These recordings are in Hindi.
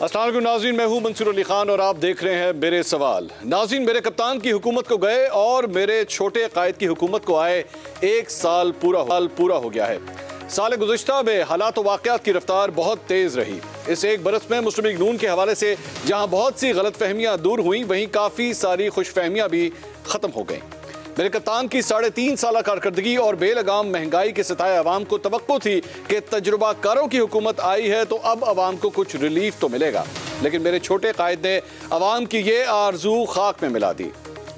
अस्सलाम वालेकुम नाज़रीन, मैं हूं मंसूर अली खान और आप देख रहे हैं मेरे सवाल। नाज़रीन, मेरे कप्तान की हुकूमत को गए और मेरे छोटे कायद की हुकूमत को आए 1 साल पूरा हो गया है। साल गुज़िश्ता में हालात और वाक़यात की रफ्तार बहुत तेज़ रही। इस एक बरस में मुस्लिम लीग नून के हवाले से जहाँ बहुत सी गलत फहमियाँ दूर हुई, वहीं काफ़ी सारी खुश फहमियाँ भी ख़त्म हो गईं। मेरे कप्तान की 3.5 साल कारकर्दगी और बेलगाम महंगाई के सताए अवाम को तवक्को थी कि तजुर्बाकारों की हुकूमत आई है तो अब अवाम को कुछ रिलीफ तो मिलेगा, लेकिन मेरे छोटे कायद ने अवाम की ये आरजू खाक में मिला दी।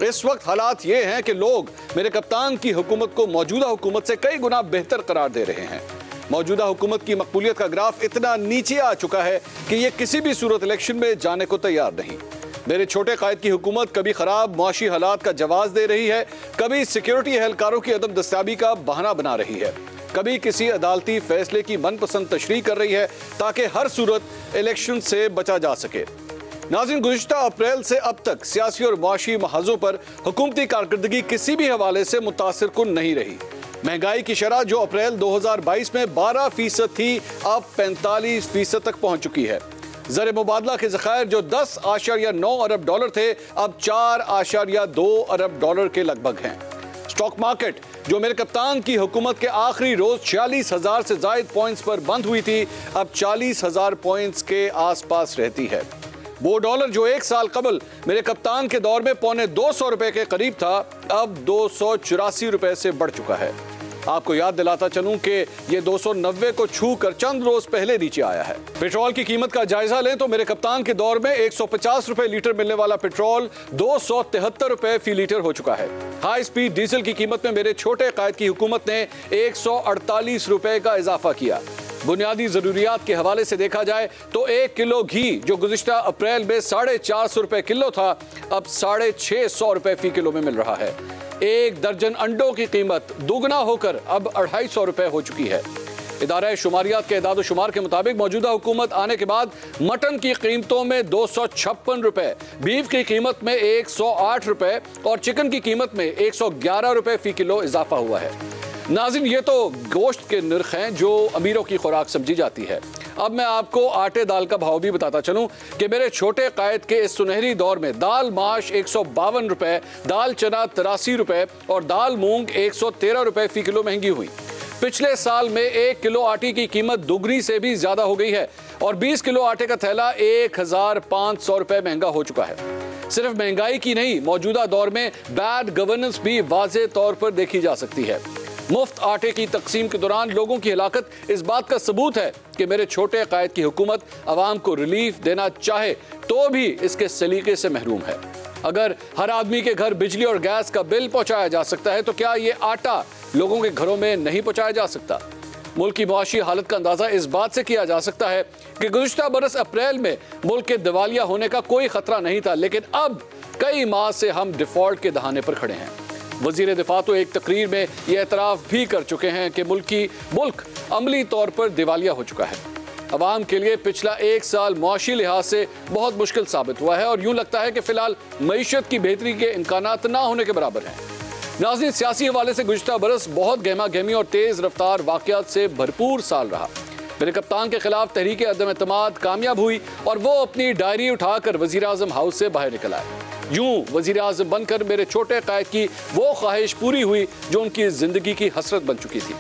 इस वक्त हालात ये हैं कि लोग मेरे कप्तान की हुकूमत को मौजूदा हुकूमत से कई गुना बेहतर करार दे रहे हैं। मौजूदा हुकूमत की मकबूलियत का ग्राफ इतना नीचे आ चुका है कि ये किसी भी सूरत इलेक्शन में जाने को तैयार नहीं। मेरे छोटे कायद की हुकूमत कभी खराब मुआशी हालात का जवाब दे रही है, कभी सिक्योरिटी एहलकारों की अदम दस्तियाबी का बहाना बना रही है, कभी किसी अदालती फैसले की मनपसंद तशरीह कर रही है ताकि हर सूरत इलेक्शन से बचा जा सके। नाज़रीन, गुज़िश्ता अप्रैल से अब तक सियासी और मुआशी महाजों पर हुकूमती कारकर्दगी किसी भी हवाले से मुतासिर कुन नहीं रही। महंगाई की शरह जो अप्रैल 2022 में 12% थी, अब 45% तक पहुंच चुकी है। ज़र मुबादला के ज़खायर जो 10.9 अरब डॉलर थे, अब 4.2 अरब डॉलर के लगभग हैं। स्टॉक मार्केट जो मेरे कप्तान की हुकूमत के आखिरी रोज 46,000 से ज़ायद पॉइंट्स पर बंद हुई थी, अब 40,000 पॉइंट्स के आसपास रहती है। वो डॉलर जो 1 साल कबल मेरे कप्तान के दौर में पौने 200 रुपए के करीब था, अब 284 रुपए से बढ़ चुका है। आपको याद दिलाता चलूं कि ये 290 को छू कर चंद रोज पहले नीचे आया है। पेट्रोल की कीमत का जायजा लें तो मेरे कप्तान के दौर में 150 रुपए लीटर मिलने वाला पेट्रोल 273 रुपए फी लीटर हो चुका है। हाई स्पीड डीजल की कीमत में मेरे छोटे कायद की हुकूमत ने 148 रुपए का इजाफा किया। बुनियादी जरूरियात के हवाले से देखा जाए तो 1 किलो घी जो गुज़िश्ता अप्रैल में 450 रुपए किलो था, अब 650 रुपए फी किलो में मिल रहा है। 1 दर्जन अंडों की कीमत दुगना होकर अब 250 रुपए हो चुकी है। इदारा शुमारियात के एदाद शुमार के मुताबिक मौजूदा हुकूमत आने के बाद मटन की कीमतों में 256 रुपए, बीफ की कीमत में 108 रुपए और चिकन की कीमत में 111 रुपए फी किलो इजाफा हुआ है। नाज़रीन, ये तो गोश्त के नर्ख हैं जो अमीरों की खुराक समझी जाती है। अब मैं आपको आटे दाल का भाव भी बताता चलूं कि मेरे छोटे कायद के इस सुनहरी दौर में दाल माश 152 रुपए, दाल चना 83 रुपए और दाल मूंग 113 रुपए फी किलो महंगी हुई। पिछले साल में 1 किलो आटे की कीमत दुगनी से भी ज्यादा हो गई है और 20 किलो आटे का थैला 1500 रुपए महंगा हो चुका है। सिर्फ महंगाई की नहीं, मौजूदा दौर में बैड गवर्नेंस भी वाज़ेह तौर पर देखी जा सकती है। मुफ्त आटे की तकसीम के दौरान लोगों की हिलाकत इस बात का सबूत है कि मेरे छोटे कायद की हुकूमत अवाम को रिलीफ देना चाहे तो भी इसके सलीके से महरूम है। अगर हर आदमी के घर बिजली और गैस का बिल पहुंचाया जा सकता है तो क्या ये आटा लोगों के घरों में नहीं पहुंचाया जा सकता? मुल्क की मुआशी हालत का अंदाजा इस बात से किया जा सकता है कि गुज़िश्ता बरस अप्रैल में मुल्क के दिवालिया होने का कोई खतरा नहीं था, लेकिन अब कई माह से हम डिफॉल्ट के दहाने पर खड़े हैं। वजीर दिफा तो एक तकरीर में यह एतराफ़ भी कर चुके हैं कि मुल्क अमली तौर पर दिवालिया हो चुका है। अवाम के लिए पिछला 1 साल मुआशी लिहाज से बहुत मुश्किल साबित हुआ है और यूं लगता है कि फिलहाल मईशत की बेहतरी के इम्कानात ना होने के बराबर हैं। नाज़रीन, सियासी हवाले से गुज़िश्ता बरस बहुत गहमा गहमी और तेज़ रफ्तार वाक़यात से भरपूर साल रहा। मेरे कप्तान के खिलाफ तहरीक अदम एतमाद कामयाब हुई और वो अपनी डायरी उठाकर वज़ीर आज़म हाउस से बाहर निकल आए। यूं वज़ीर आज़म बनकर मेरे छोटे कायद की वो ख्वाहिश पूरी हुई जो उनकी ज़िंदगी की हसरत बन चुकी थी।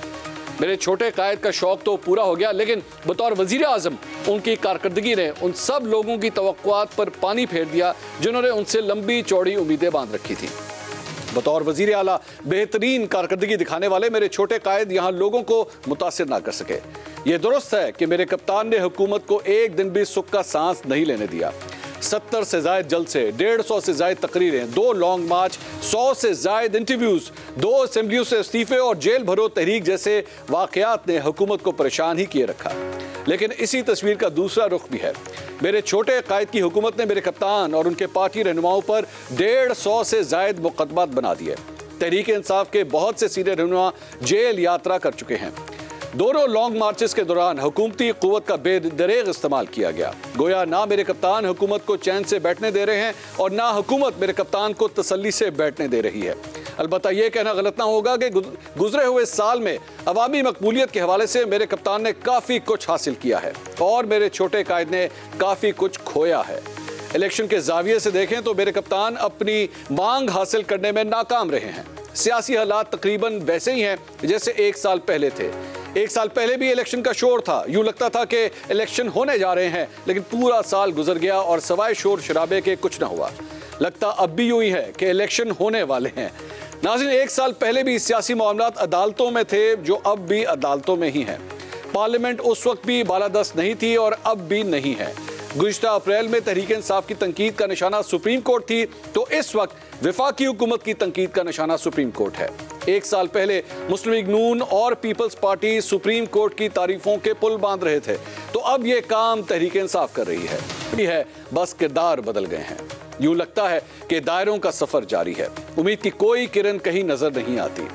मेरे छोटे कायद का शौक तो पूरा हो गया, लेकिन बतौर वज़ीर आज़म उनकी कारकर्दगी ने उन सब लोगों की तवक्कुआत पर पानी फेर दिया जिन्होंने उनसे लंबी चौड़ी उम्मीदें बांध रखी थी। बतौर वज़ीर आला बेहतरीन कारकर्दगी दिखाने वाले मेरे छोटे कायद यहाँ लोगों को मुतासिर ना कर सके। ये दुरुस्त है कि मेरे कप्तान ने हुकूमत को एक दिन भी सुख का सांस नहीं लेने दिया। 70 से ज़ायद जलसे, 150 से ज़ायद तकरीरें, 2 लॉन्ग मार्च, 100 से ज़ायद इंटरव्यूज़, 2 असेंबलियों से इस्तीफे और जेल भरो तहरीक जैसे वाक़यात ने हुकूमत को परेशान ही किए रखा। लेकिन इसी तस्वीर का दूसरा रुख भी है। मेरे छोटे कायद की हुकूमत ने मेरे कप्तान और उनके पार्टी रहनुमाओं पर 150 से ज़ायद मुकदमात बना दिए। तहरीक इंसाफ के बहुत से सीनियर रहनुमा जेल यात्रा कर चुके हैं। दोनों लॉन्ग मार्चेस के दौरान हुकूमती कुव्वत का बेदरेग इस्तेमाल किया गया। गोया ना मेरे कप्तान हुकूमत को चैन से बैठने दे रहे हैं और ना हुकूमत मेरे कप्तान को तसल्ली से बैठने दे रही है। अलबत्ता ये कहना गलत ना होगा कि गुजरे हुए साल में अवामी मकबूलियत के हवाले से मेरे कप्तान ने काफ़ी कुछ हासिल किया है और मेरे छोटे कायद ने काफ़ी कुछ खोया है। इलेक्शन के जाविये से देखें तो मेरे कप्तान अपनी मांग हासिल करने में नाकाम रहे हैं। सियासी हालात तकरीबन वैसे ही हैं जैसे एक साल पहले थे। एक साल पहले भी इलेक्शन का शोर था, यूं लगता था कि इलेक्शन होने जा रहे हैं, लेकिन पूरा साल गुजर गया और सवाए शोर शराबे के कुछ ना हुआ। लगता अब भी यूं ही है कि इलेक्शन होने वाले हैं। नाज़रीन, एक साल पहले भी सियासी मामलात अदालतों में थे जो अब भी अदालतों में ही हैं। पार्लियामेंट उस वक्त भी बालादस्त नहीं थी और अब भी नहीं है। गुज़िश्ता अप्रैल में तहरीक इंसाफ की तनकीद का निशाना सुप्रीम कोर्ट थी, तो इस वक्त वफाकी हुकूमत की तनकीद का निशाना सुप्रीम कोर्ट है। एक साल पहले मुस्लिम लीग नून और पीपल्स पार्टी सुप्रीम कोर्ट की तारीफों के पुल बांध रहे थे, तो अब ये काम तहरीक इंसाफ कर रही है। बस किरदार बदल गए हैं। यूं लगता है कि दायरों का सफर जारी है, उम्मीद की कोई किरण कहीं नजर नहीं आती।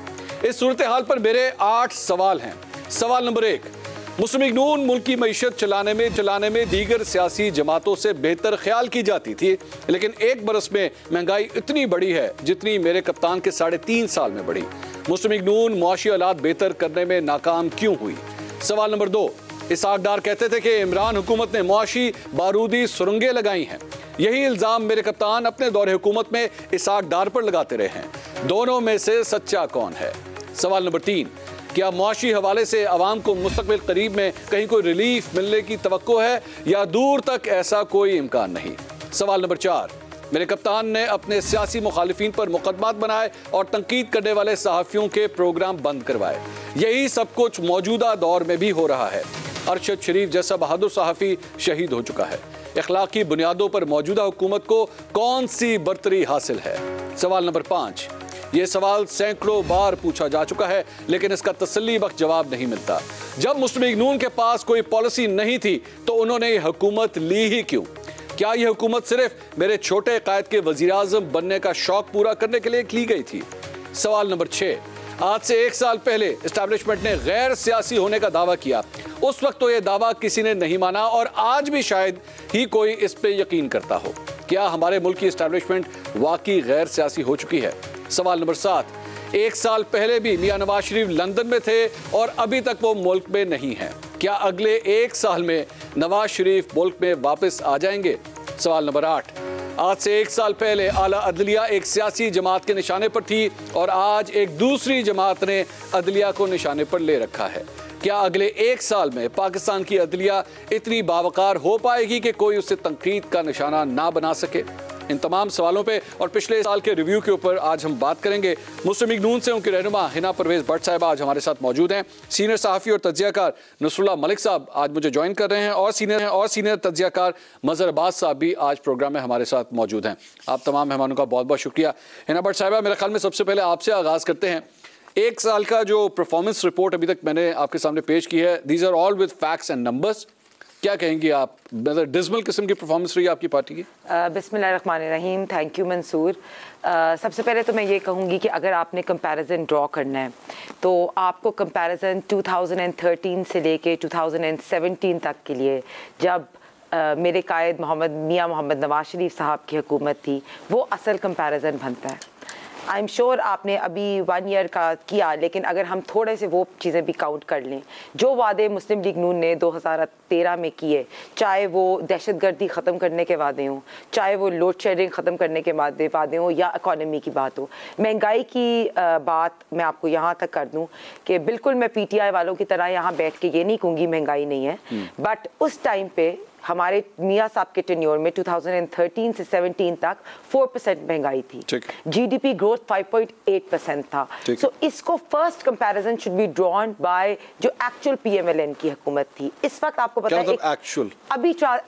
इस सूरत हाल पर मेरे 8 सवाल हैं। सवाल नंबर 1, मुस्लिम लीग नून मुल्क की मईशत चलाने में दीगर सियासी जमातों से बेहतर ख्याल की जाती थी, लेकिन एक बरस में महंगाई इतनी बढ़ी है जितनी मेरे कप्तान के 3.5 साल में बढ़ी। मुस्लिम लीग नून मुआशी हालात बेहतर करने में नाकाम क्यों हुई? सवाल नंबर 2, इसहाक डार कहते थे कि इमरान हुकूमत ने मुआशी बारूदी सुरंगें लगाई हैं। यही इल्जाम मेरे कप्तान अपने दौरे हुकूमत में इसहाक डार पर लगाते रहे हैं। दोनों में से सच्चा कौन है? सवाल नंबर 3, क्या मुआशी हवाले से अवाम को मुस्तकबिल करीब में कहीं कोई रिलीफ मिलने की तवक्को है या दूर तक ऐसा कोई इम्कान नहीं? सवाल नंबर 4, मेरे कप्तान ने अपने सियासी मुखालिफिन पर मुकदमात बनाए और तनकीद करने वाले सहाफ़ियों के प्रोग्राम बंद करवाए। यही सब कुछ मौजूदा दौर में भी हो रहा है। अरशद शरीफ जैसा बहादुर सहाफ़ी शहीद हो चुका है। इखलाकी बुनियादों पर मौजूदा हुकूमत को कौन सी बरतरी हासिल है? सवाल नंबर 5, ये सवाल सैकड़ों बार पूछा जा चुका है, लेकिन इसका तसल्ली बख्श जवाब नहीं मिलता। जब मुस्लिम लीग नून के पास कोई पॉलिसी नहीं थी तो उन्होंने ये हुकूमत ली ही क्यों? क्या यह हुकूमत सिर्फ मेरे छोटे कायद के वज़ीर-ए-आज़म बनने का शौक पूरा करने के लिए ली गई थी? सवाल नंबर 6, आज से 1 साल पहले एस्टैब्लिशमेंट ने गैर सियासी होने का दावा किया। उस वक्त तो यह दावा किसी ने नहीं माना और आज भी शायद ही कोई इस पे यकीन करता हो। क्या हमारे मुल्क की एस्टैब्लिशमेंट वाकई गैर सियासी हो चुकी है? सवाल नंबर 7, 1 साल पहले भी मियां नवाज शरीफ लंदन में थे और अभी तक वो मुल्क में नहीं हैं। क्या अगले 1 साल में नवाज शरीफ मुल्क में वापस आ जाएंगे? सवाल नंबर 8, आज से 1 साल पहले आला अदलिया एक सियासी जमात के निशाने पर थी और आज एक दूसरी जमात ने अदलिया को निशाने पर ले रखा है। क्या अगले 1 साल में पाकिस्तान की अदलिया इतनी बावकार हो पाएगी कि कोई उसे तनकीद का निशाना ना बना सके? इन तमाम सवालों पे और पिछले साल के रिव्यू के ऊपर आज हम बात करेंगे। मुस्लिम लीग नून से उनके रहनुमा हिना परवेज भट्ट साहिबा आज हमारे साथ मौजूद हैं। सीनियर सहाफ़ी और तज्ज़ियाकार नसरुल्लाह मलिक साहब आज मुझे ज्वाइन कर रहे हैं और सीनियर तज्ज़ियाकार मज़हर अब्बास साहब भी आज प्रोग्राम में हमारे साथ मौजूद हैं। आप तमाम मेहमानों का बहुत बहुत शुक्रिया। हिना भट्ट साहिबा, मेरे ख्याल में सबसे पहले आपसे आगाज़ करते हैं। 1 साल का जो परफॉर्मेंस रिपोर्ट अभी तक मैंने आपके सामने पेश की है, these are all with facts and numbers. क्या कहेंगी आप? मतलब डिस्मल किस्म की परफॉर्मेंस रही आपकी पार्टी की? बिस्मिल्लाहिर्रहमानिर्रहीम। Thank you Mansoor. सबसे पहले तो मैं ये कहूँगी कि अगर आपने कंपैरिजन ड्रॉ करना है तो आपको कंपैरिजन 2013 से लेके 2017 तक के लिए, जब मेरे कायद मियां मोहम्मद नवाज शरीफ साहब की हुकूमत थी, वो असल कंपैरिजन बनता है। आई एम श्योर आपने अभी 1 ईयर का किया, लेकिन अगर हम थोड़े से वो चीज़ें भी काउंट कर लें, जो वादे मुस्लिम लीग नून ने 2013 में किए, चाहे वो दहशतगर्दी ख़त्म करने के वादे हों, चाहे वो लोड शेडिंग ख़त्म करने के वादे हों या इकॉनमी की बात हो, महंगाई की बात मैं आपको यहाँ तक कर दूँ कि बिल्कुल मैं PTI वालों की तरह यहाँ बैठ के ये नहीं कहूँगी महंगाई नहीं है, बट उस टाइम पे हमारे मियाँ साहब के टेन्योर में 2013 से 17 तक 4% महंगाई थी, GDP ग्रोथ 5.8% था। सो इसको first comparison should be drawn by जो एक्चुअल PMLN की हुकूमत थी। इस वक्त आपको पता है एक्चुअल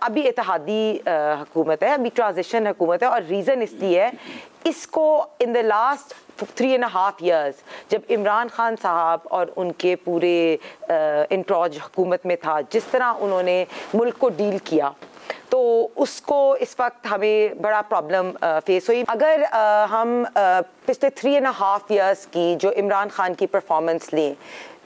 अभी इत्तेहादी हुकूमत है, अभी ट्रांजिशन हुकूमत है, और रीज़न इसलिए है, इसको इन द लास्ट 3.5 years जब इमरान खान साहब और उनके पूरे इंटरॉज हुकूमत में था, जिस तरह उन्होंने मुल्क को डील किया, तो उसको इस वक्त हमें बड़ा प्रॉब्लम फेस हुई। अगर हम पिछले 3.5 years की जो इमरान खान की परफॉर्मेंस लें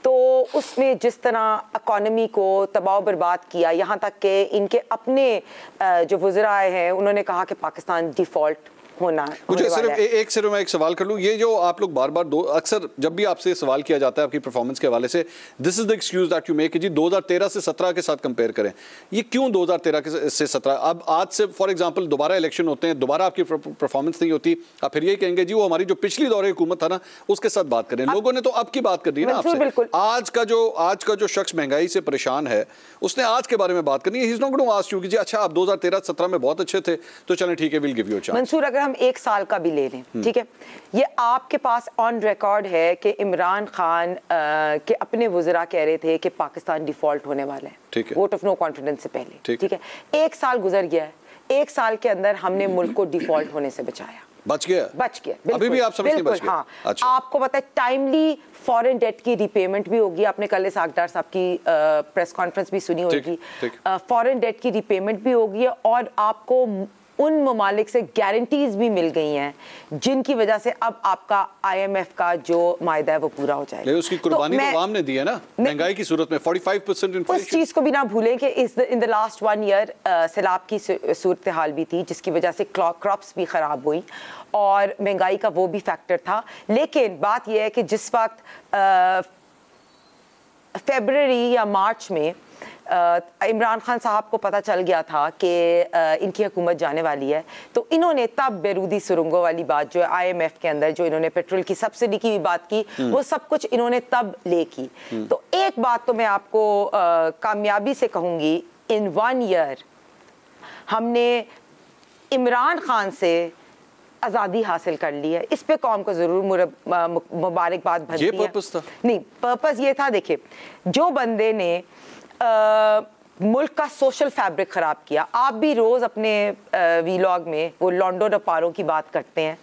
तो उसमें जिस तरह इकॉनमी को तबाह बर्बाद किया, यहाँ तक कि इनके अपने जो वज़राए हैं उन्होंने कहा कि पाकिस्तान डिफ़ॉल्ट मुझे सिर्फ मैं एक सवाल कर लूँ, ये जो आप लोग बार बार अक्सर जब भी आपसे सवाल किया जाता है आपकी परफॉर्मेंस के हवाले से, this is the excuse that you make जी 2013 से 17 के साथ कंपेयर करें। ये क्यों 2013 से 17? अब आज से फॉर एग्जांपल दोबारा इलेक्शन होते हैं, दोबारा आपकी परफॉर्मेंस नहीं होती, आप फिर यही कहेंगे जी वो हमारी जो पिछली दौरे हुकूमत था ना उसके साथ बात करें। लोगों ने तो अब की बात करनी है ना आपसे। आज का जो शख्स महंगाई से परेशान है उसने आज के बारे में बात करनी है। He is not going to ask you कि जी अच्छा आप 2013-17 में बहुत अच्छे थे तो चलें ठीक है, will give you a chance. Mansoor, अगर हम एक साल का भी ले लें, ठीक है, ये आपके पास ऑन रिकॉर्ड है कि इमरान खान के अपने वज़रा कह रहे थे कि पाकिस्तान डिफॉल्ट होने वाला है, ठीक है, वोट ऑफ नो कॉन्फिडेंस से पहले, ठीक है। एक साल गुजर गया है, एक साल के अंदर हमने मुल्क को डिफॉल्ट होने से बचाया, बच गया। अभी भी आप समझते बच गया? हाँ। अच्छा। आपको पता है टाइमली फॉरेन डेट की रिपेमेंट भी होगी, आपने कल इस आगदार साहब की प्रेस कॉन्फ्रेंस भी सुनी होगी, फॉरेन डेट की रिपेमेंट भी होगी और आपको उन ममालिक से गारंटीज भी मिल गई हैं जिनकी वजह से अब आपका IMF का जो मायदा है वो पूरा हो जाएगा। उसकी कुर्बानी तो आवाम ने दी है ना महंगाई की सूरत में, 45% इन्फ्लेशन। उस चीज को भी ना भूलें कि इन द लास्ट 1 ईयर सैलाब की सूरत हाल भी थी जिसकी वजह से क्रॉप्स भी खराब हुई और महंगाई का वो भी फैक्टर था। लेकिन बात यह है कि जिस वक्त फरवरी या मार्च में इमरान खान साहब को पता चल गया था कि इनकी हुकूमत जाने वाली है, तो इन्होंने तब बेरूदी सुरंगों वाली बात जो है IMF के अंदर जो इन्होंने पेट्रोल की सब्सिडी की भी बात की, वो सब कुछ इन्होंने तब ले की। तो एक बात तो मैं आपको कामयाबी से कहूँगी, इन 1 ईयर हमने इमरान खान से आज़ादी हासिल कर ली है। इस पे कौम को ज़रूर मुबारकबाद बनती है। ये पर्पस था? नहीं, पर्पस ये था, देखिए जो बंदे ने मुल्क का सोशल फैब्रिक खराब किया, आप भी रोज अपने वीलॉग में वो लॉन्डो रपारों की बात करते हैं,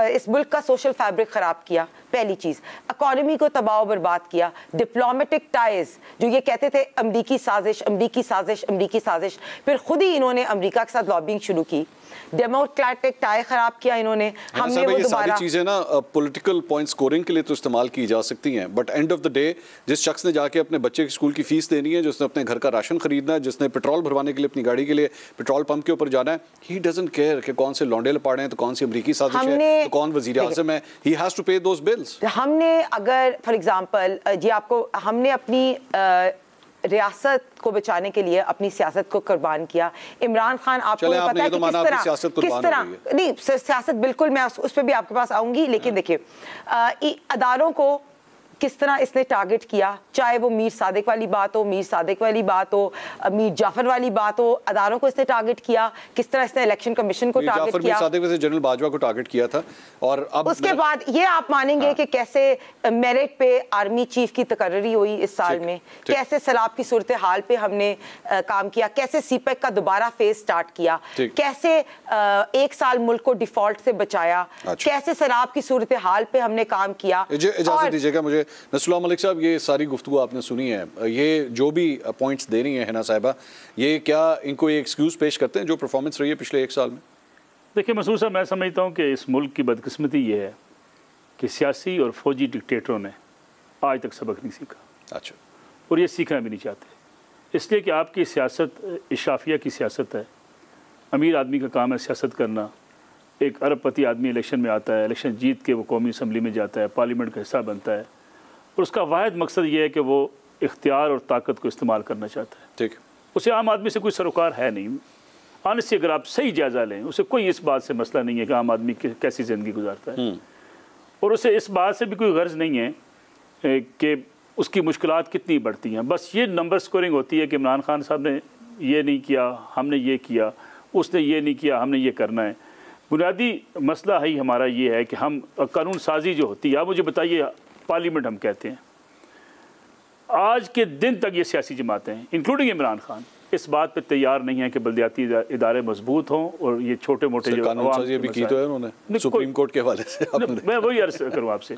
इस मुल्क का सोशल फैब्रिक खराब किया, पहली चीज, इकोनॉमी को तबाह बर्बाद किया, डिप्लोमेटिक टाइज जो ये कहते थे अमरीकी साजिश अमरीकी साजिश अमरीकी साजिश, फिर खुद ही इन्होंने अमरीका के साथ लॉबिंग शुरू की, डेमोक्रेटिक टाई खराब किया इन्होंने। हमने वो सारी चीजें ना पॉलिटिकल पॉइंट स्कोरिंग के लिए तो इस्तेमाल की जा सकती हैं, but end of the day जिस शख्स ने जाके अपने बच्चे की स्कूल की फीस देनी है, जिसने अपने घर का राशन खरीदना है, जिसने पेट्रोल भरवाने के लिए अपनी गाड़ी के लिए पेट्रोल पंप के ऊपर जाना है, ही डजंट केयर कि कौन से लौंडे लपाड़े हैं, तो कौन सी अमरीकी साजिश है, तो कौन वजीर आज़म है, ही हैज टू पे दोस बिल्स। हमने अगर फॉर एग्जांपल जी आपको, हमने अपनी रियासत को बचाने के लिए अपनी सियासत को कुर्बान किया। इमरान खान आपको पता है कि किस तरह नहीं सियासत, बिल्कुल मैं उस पर भी आपके पास आऊंगी, लेकिन देखिए अदारों को किस तरह इसने टारगेट किया, चाहे वो मीर सादिक वाली बात हो, मीर जाफर वाली बात हो, अदारों को इसने टारगेट किया, किस तरह इसने इलेक्शन कमीशन को टारगेट किया, मीर सादिक वैसे जनरल बाजवा को टारगेट किया था। और अब उसके बाद ये आप मानेंगे कि कैसे मेरिट पे आर्मी चीफ की तकर्री हुई इस साल में, कैसे सैलाब की सूरत हाल पे हमने काम किया, कैसे सीपेक का दोबारा फेज स्टार्ट किया, कैसे 1 साल मुल्क को डिफॉल्ट से बचाया, कैसे सैलाब की सूरत हाल पे हमने काम किया। इजाजत दीजिएगा मुझे, नसरुल्लाह मलिक साहब, ये सारी गुफ्तगू आपने सुनी है, ये जो भी पॉइंट्स दे रही हैं हिना साहिबा, ये क्या इनको ये एक्सक्यूज पेश करते हैं जो परफॉर्मेंस रही है पिछले 1 साल में? देखिए मसूद साहब, मैं समझता हूँ कि इस मुल्क की बदकिस्मती ये है कि सियासी और फौजी डिक्टेटरों ने आज तक सबक नहीं सीखा। अच्छा। और ये सीखना भी नहीं चाहते, इसलिए कि आपकी सियासत इशाफिया की सियासत है। अमीर आदमी का काम है सियासत करना। एक अरबपति आदमी इलेक्शन में आता है, इलेक्शन जीत के वो कौमी असम्बली में जाता है, पार्लियामेंट का हिस्सा बनता है, और उसका वाहिद मकसद ये है कि वो इख्तियार और ताकत को इस्तेमाल करना चाहता है। ठीक, उसे आम आदमी से कोई सरोकार है नहीं। ऑनेस्टली अगर आप सही जायज़ा लें, उसे कोई इस बात से मसला नहीं है कि आम आदमी कैसी ज़िंदगी गुजारता है, और उसे इस बात से भी कोई गर्ज नहीं है कि उसकी मुश्किलात कितनी बढ़ती हैं। बस ये नंबर स्कोरिंग होती है कि इमरान खान साहब ने ये नहीं किया, हमने ये किया, उसने ये नहीं किया, हमने ये करना है। बुनियादी मसला ही हमारा ये है कि हम कानून साजी जो होती है, आप मुझे बताइए, पार्लियामेंट हम कहते हैं, आज के दिन तक ये सियासी जमातें इंक्लूडिंग इमरान खान इस बात पे तैयार नहीं है कि बलदियाती इदारे मजबूत हों, और ये छोटे मोटे जो भी की तो है उन्होंने सुप्रीम कोर्ट के हवाले से। मैं वही अर्ज करूँ आपसे,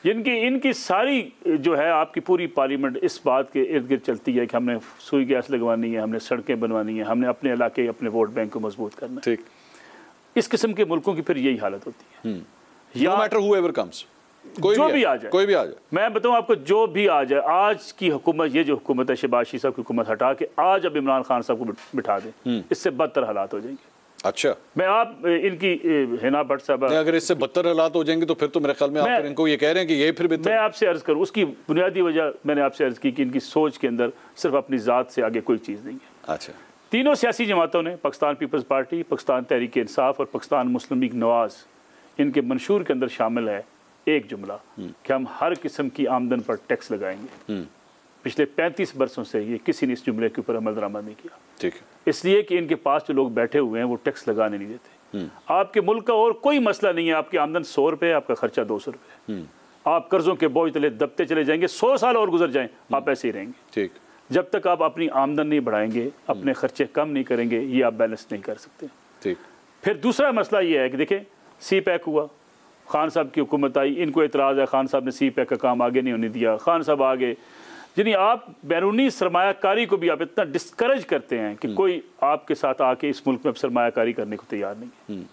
इनकी सारी जो है आपकी पूरी पार्लियामेंट इस बात के इर्द गिर्द चलती है कि हमने सुई गैस लगवानी है, हमने सड़कें बनवानी है, हमने अपने इलाके अपने वोट बैंक को मजबूत करना है। इस किस्म के मुल्कों की फिर यही हालत होती है। No matter whoever comes, जो भी आ जाए, कोई भी आ जाए, मैं बताऊं आपको, जो भी आ जाए, आज की हुकूमत, ये जो हुकूमत है शहबाज शरीफ साहब की हुकूमत हटा के आज अब इमरान खान साहब को बिठा दें, इससे बदतर हालात हो जाएंगे। अच्छा, मैं आप इनकी हिना भट्ट साहब, अगर इससे बदतर हालात हो जाएंगे तो फिर तो मेरे ख्याल में आप इनको ये कह रहे हैं कि ये फिर मैं आपसे अर्ज करूं, उसकी बुनियादी वजह मैंने आपसे अर्ज की कि इनकी सोच के अंदर सिर्फ अपनी ज़ात से आगे कोई चीज़ नहीं है। अच्छा, तीनों सियासी जमातों ने, पाकिस्तान पीपल्स पार्टी, पाकिस्तान तहरीक इंसाफ और पाकिस्तान मुस्लिम लीग नवाज, इनके मंशूर के अंदर शामिल है एक जुमला कि हम हर किस्म की आमदन पर टैक्स लगाएंगे। पिछले 35 बरसों से ये किसी ने इस जुमले के ऊपर अमल दरामद नहीं किया। ठीक है, इसलिए कि इनके पास जो लोग बैठे हुए हैं वो टैक्स लगाने नहीं देते। आपके मुल्क का और कोई मसला नहीं है, आपकी आमदन 100 रुपये, आपका खर्चा 200 रुपये, आप कर्जों के बोझ तले दबते चले जाएंगे, 100 साल और गुजर जाएं, आप ऐसे ही रहेंगे। ठीक, जब तक आप अपनी आमदन नहीं बढ़ाएंगे, अपने खर्चे कम नहीं करेंगे, ये आप बैलेंस नहीं कर सकते। ठीक, फिर दूसरा मसला ये है कि देखें, सी पैक हुआ, खान साहब की हुकूमत आई, इनको एतराज़ है खान साहब ने सी पैक का काम आगे नहीं होने दिया, खान साहब आगे, यानी आप बैरूनी सरमायाकारी को भी आप इतना डिस्करेज करते हैं कि कोई आपके साथ आके इस मुल्क में सरमायाकारी करने को तैयार नहीं है।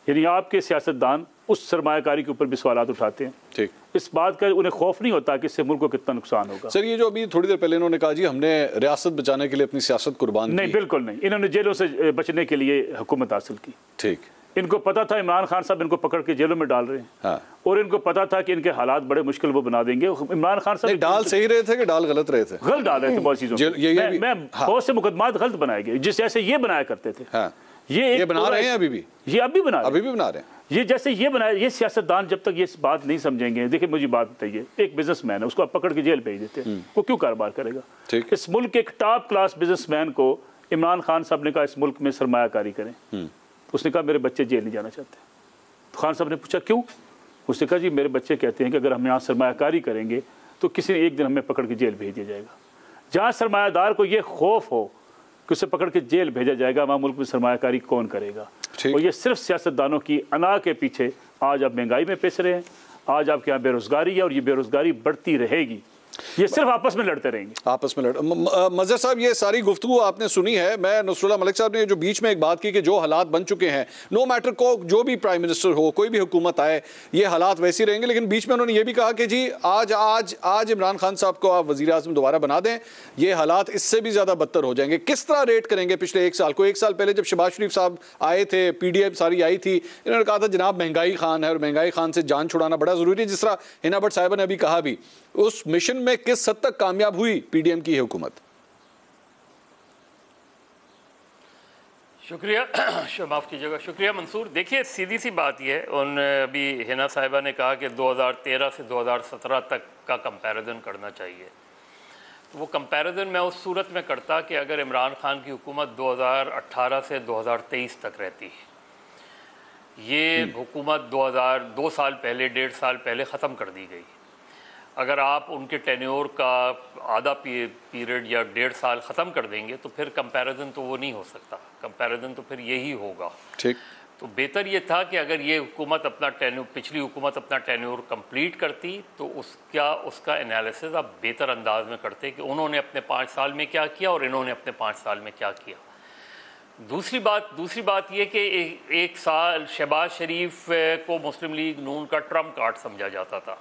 यानी आपके सियासतदान उस सरमायाकारी के ऊपर भी सवाल उठाते हैं। ठीक, इस बात का उन्हें खौफ नहीं होता कि इससे मुल्क को कितना नुकसान होगा। सर ये जो अभी थोड़ी देर पहले इन्होंने कहा जी हमने रियासत बचाने के लिए अपनी सियासत कुर्बान की, नहीं, बिल्कुल नहीं, इन्होंने जेलों से बचने के लिए हुकूमत हासिल की। ठीक, इनको पता था इमरान खान साहब इनको पकड़ के जेलों में डाल रहे हैं। हाँ, और इनको पता था कि इनके हालात बड़े मुश्किल वो बना देंगे। इमरान खान साहब डाल सही रहे थे कि डाल गलत रहे थे? गलत डाल रहे थे बहुत चीज़ों में। मैं बहुत से मुकदमात गलत बनाए गए, जिस जैसे ये बनाया करते थे। हाँ, ये बना रहे हैं अभी भी, ये अभी बना रहे हैं। ये जैसे ये बनाया, ये सियासतदान जब तक ये इस बात नहीं समझेंगे। देखिए मुझे बात बताइए, एक बिजनेसमैन है, उसको आप पकड़ के जेल भेज देते हैं, वो क्यों कारोबार करेगा? ठीक, इस मुल्क के एक टॉप क्लास बिजनेसमैन को इमरान खान साहब ने कहा इस मुल्क में सरमायाकारी करें, उसने कहा मेरे बच्चे जेल नहीं जाना चाहते। तो खान साहब ने पूछा क्यों? उसने कहा जी मेरे बच्चे कहते हैं कि अगर हम यहाँ सरमायाकारी करेंगे तो किसी एक दिन हमें पकड़ के जेल भेज दिया जाएगा। जहाँ सरमायादार को ये खौफ हो कि उसे पकड़ के जेल भेजा जाएगा, वहाँ मुल्क में सरमायाकारी कौन करेगा? और ये सिर्फ सियासतदानों की अना के पीछे आज आप महंगाई में पिस रहे हैं, आज आपके यहाँ बेरोजगारी है और ये बेरोजगारी बढ़ती रहेगी। ये सिर्फ आपस में लड़ते रहेंगे, आपस में मज़हर साहब ये सारी गुफ्तगू आपने सुनी है। मैं नसरुल्लाह मलिक साहब ने जो बीच में एक बात की कि जो हालात बन चुके हैं, नो मैटर को जो भी प्राइम मिनिस्टर हो, कोई भी हुकूमत आए, ये हालात वैसे रहेंगे। लेकिन बीच में उन्होंने ये भी कहा कि जी आज इमरान खान साहब को आप वज़ीर आज़म दोबारा बना दें, ये हालात इससे भी ज़्यादा बदतर हो जाएंगे। किस तरह रेट करेंगे पिछले एक साल को? एक साल पहले जब शहबाज शरीफ साहब आए थे, PDM सारी आई थी, इन्होंने कहा था जनाब महंगाई खान है और महंगाई खान से जान छुड़ाना बड़ा ज़रूरी है। जिस तरह हिना भट्ट साहिबा ने अभी कहा भी, उस मिशन में किस हद तक कामयाब हुई PDM की हुकूमत? शुक्रिया, माफ़ कीजिएगा, शुक्रिया मंसूर। देखिए सीधी सी बात यह है, उन अभी हिना साहिबा ने कहा कि 2013 से 2017 तक का कंपैरिजन करना चाहिए। तो वो कंपैरिजन मैं उस सूरत में करता कि अगर इमरान खान की हुकूमत 2018 से 2023 तक रहती, ये हुकूमत 2 साल पहले, 1.5 साल पहले ख़त्म कर दी गई। अगर आप उनके टेन्योर का आधा पीरियड या 1.5 साल ख़त्म कर देंगे तो फिर कंपैरिजन तो वो नहीं हो सकता। कंपैरिजन तो फिर यही होगा। ठीक, तो बेहतर ये था कि अगर ये हुकूमत अपना पिछली हुकूमत अपना टेन्योर कंप्लीट करती तो उसका एनालिसिस आप बेहतर अंदाज में करते कि उन्होंने अपने 5 साल में क्या किया और इन्होंने अपने 5 साल में क्या किया। दूसरी बात ये कि एक साल शहबाज शरीफ को मुस्लिम लीग नून का ट्रम्प कार्ड समझा जाता था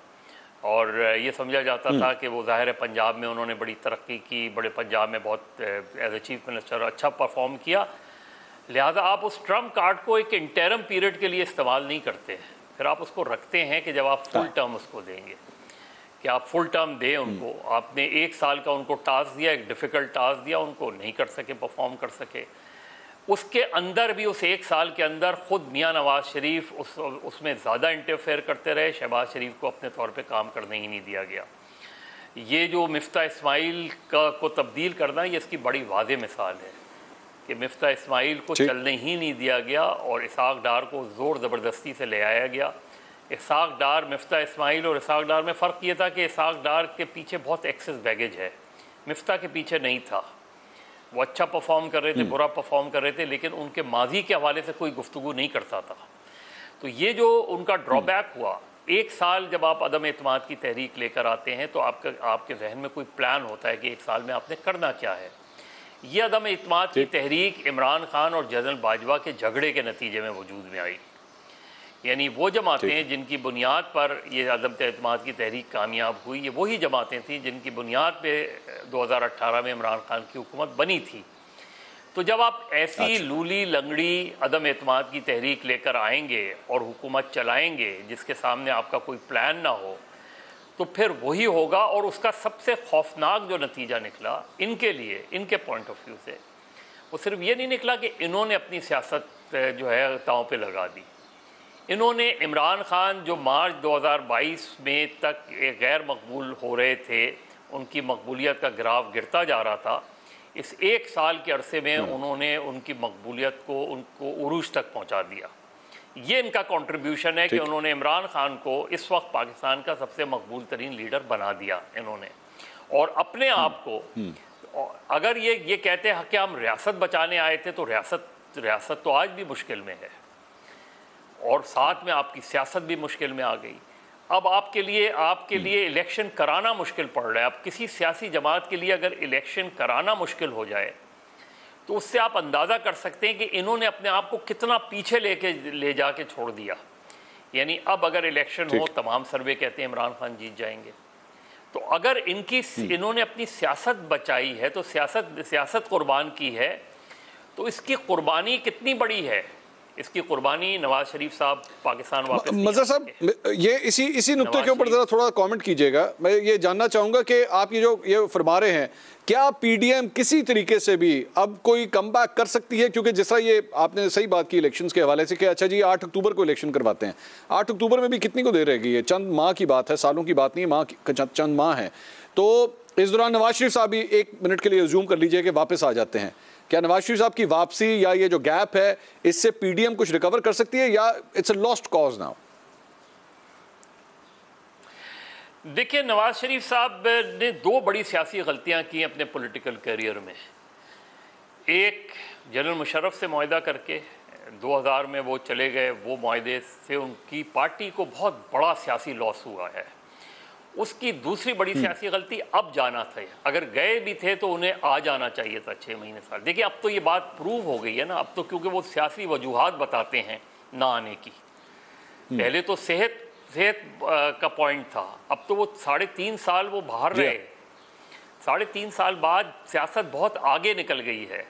और ये समझा जाता था कि वो ज़ाहिर है पंजाब में उन्होंने बड़ी तरक्की की, बड़े पंजाब में बहुत एज ए चीफ मिनिस्टर अच्छा परफॉर्म किया, लिहाजा आप उस ट्रम्प कार्ड को एक इंटरम पीरियड के लिए इस्तेमाल नहीं करते हैं। फिर आप उसको रखते हैं कि जब आप फुल टर्म उसको देंगे, कि आप फुल टर्म दें उनको। आपने 1 साल का उनको टास्क दिया, एक डिफ़िकल्ट टास्क दिया, उनको नहीं कर सके, परफॉर्म कर सके। उसके अंदर भी उस 1 साल के अंदर ख़ुद मियाँ नवाज़ शरीफ उसमें ज़्यादा इंटरफेयर करते रहे। शहबाज शरीफ को अपने तौर पे काम करने ही नहीं दिया गया। ये जो मिफ्ता इस्माइल को तब्दील करना, ये इसकी बड़ी वाज़ेह मिसाल है कि मिफ्ता इस्माइल को चलने ही नहीं दिया गया और इसहाक डार को ज़ोर ज़बरदस्ती से ले आया गया। इसहाक डार, मिफ्ता इस्माइल और इसहाक डार में फ़र्क ये था कि इसहाक डार के पीछे बहुत एक्सेस बैगेज है, मिफ्ता के पीछे नहीं था। वो अच्छा परफॉर्म कर रहे थे, बुरा परफॉर्म कर रहे थे, लेकिन उनके माजी के हवाले से कोई गुफ्तगू नहीं करता था। तो ये जो उनका ड्रॉबैक हुआ, 1 साल जब आप अदम एतमाद की तहरीक लेकर आते हैं तो आपके जहन में कोई प्लान होता है कि 1 साल में आपने करना क्या है। ये अदम एतमाद की तहरीक इमरान खान और जनरल बाजवा के झगड़े के नतीजे में वजूद में आई। यानी वो जमातें जिनकी बुनियाद पर ये अदम एतमाद की तहरीक कामयाब हुई, ये वही जमातें थीं जिनकी बुनियाद पे 2018 में इमरान खान की हुकूमत बनी थी। तो जब आप ऐसी लूली लंगड़ी अदम एतमाद की तहरीक लेकर आएंगे और हुकूमत चलाएंगे जिसके सामने आपका कोई प्लान ना हो, तो फिर वही होगा। और उसका सबसे खौफनाक जो नतीजा निकला इनके लिए, इनके पॉइंट ऑफ व्यू से, वो सिर्फ ये नहीं निकला कि इन्होंने अपनी सियासत जो है दांव पे लगा दी। इन्होंने इमरान खान जो मार्च 2022 में तक गैर मकबूल हो रहे थे, उनकी मकबूलियत का ग्राफ गिरता जा रहा था, इस एक साल के अरसे में उन्होंने उनकी मकबूलियत को उनको उरूज तक पहुंचा दिया। ये इनका कंट्रीब्यूशन है कि उन्होंने इमरान खान को इस वक्त पाकिस्तान का सबसे मकबूल तरीन लीडर बना दिया इन्होंने। और अपने आप को, अगर ये कहते हैं कि हम रियासत बचाने आए थे, तो रियासत तो आज भी मुश्किल में है और साथ में आपकी सियासत भी मुश्किल में आ गई। अब आपके लिए इलेक्शन कराना मुश्किल पड़ रहा है। अब किसी सियासी जमात के लिए अगर इलेक्शन कराना मुश्किल हो जाए तो उससे आप अंदाज़ा कर सकते हैं कि इन्होंने अपने आप को कितना पीछे ले जाके छोड़ दिया। यानी अब अगर इलेक्शन हो, तमाम सर्वे कहते हैं इमरान खान जीत जाएंगे, तो अगर इन्होंने अपनी सियासत बचाई है, तो सियासत कुर्बान की है, तो इसकी कुर्बानी कितनी बड़ी है। इसकी कुर्बानी नवाज शरीफ साहब पाकिस्तान वापस। मज़हर साहब, ये इसी नुक्ते के ऊपर ज़रा थोड़ा कमेंट कीजिएगा। मैं ये जानना चाहूँगा कि आप ये फरमा रहे हैं, क्या पीडीएम किसी तरीके से भी अब कोई कमबैक कर सकती है? क्योंकि जिस तरह ये आपने सही बात की इलेक्शंस के हवाले से कि अच्छा जी 8 अक्टूबर को इलेक्शन करवाते हैं, 8 अक्टूबर में भी कितनी को देर रहेगी? ये चंद माह की बात है, सालों की बात नहीं है, चंद माह है। तो इस दौरान नवाज शरीफ साहब भी 1 मिनट के लिए ज़ूम कर लीजिए कि वापस आ जाते हैं। क्या नवाज शरीफ साहब की वापसी या ये जो गैप है, इससे पीडीएम कुछ रिकवर कर सकती है या it's a lost cause now? देखिए, नवाज शरीफ साहब ने 2 बड़ी सियासी गलतियां की अपने पॉलिटिकल करियर में। एक, जनरल मुशर्रफ से मुआहदा करके 2000 में वो चले गए, वो मुआहदे से उनकी पार्टी को बहुत बड़ा सियासी लॉस हुआ है। उसकी दूसरी बड़ी सियासी गलती अब जाना था। अगर गए भी थे तो उन्हें आ जाना चाहिए था 6 महीने साल। देखिए, अब तो ये बात प्रूव हो गई है ना, अब तो क्योंकि वो सियासी वजूहात बताते हैं ना आने की। पहले तो सेहत का पॉइंट था, अब तो वो 3.5 साल वो बाहर रहे। 3.5 साल बाद सियासत बहुत आगे निकल गई है।